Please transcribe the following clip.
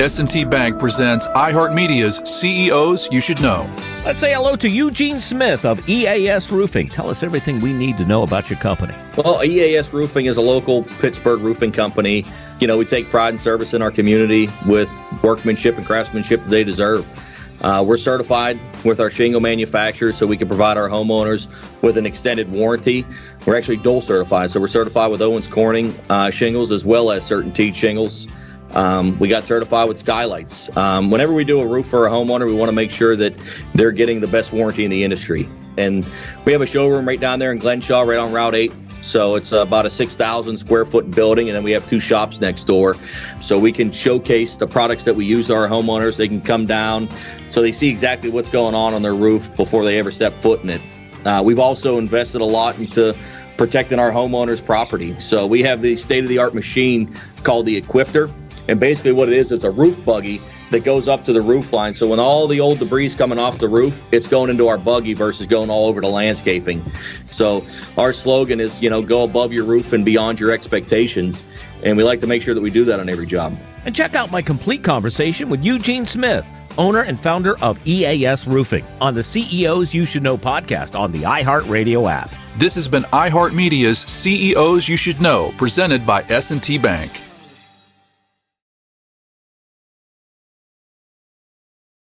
S&T Bank presents iHeartMedia's CEOs You Should Know. Let's say hello to Eugene Smith of EAS Roofing. Tell us everything we need to know about your company. Well, EAS Roofing is a local Pittsburgh roofing company. You know, we take pride in service in our community with workmanship and craftsmanship that they deserve. We're certified with our shingle manufacturer, so we can provide our homeowners with an extended warranty. We're actually dual certified, so we're certified with Owens Corning shingles as well as CertainTeed shingles. We got certified with Skylights. Whenever we do a roof for a homeowner, we want to make sure that they're getting the best warranty in the industry. And we have a showroom right down there in Glenshaw, right on Route 8. So it's about a 6,000 square foot building, and then we have 2 shops next door. So we can showcase the products that we use to our homeowners. They can come down so they see exactly what's going on their roof before they ever step foot in it. We've also invested a lot into protecting our homeowners' property. So we have the state-of-the-art machine called the Equipter. And basically what it is, it's a roof buggy that goes up to the roof line. So when all the old debris is coming off the roof, it's going into our buggy versus going all over the landscaping. So our slogan is, go above your roof and beyond your expectations. And we like to make sure that we do that on every job. And check out my complete conversation with Eugene Smith, owner and founder of EAS Roofing, on the CEOs You Should Know podcast on the iHeartRadio app. This has been iHeartMedia's CEOs You Should Know, presented by S&T Bank.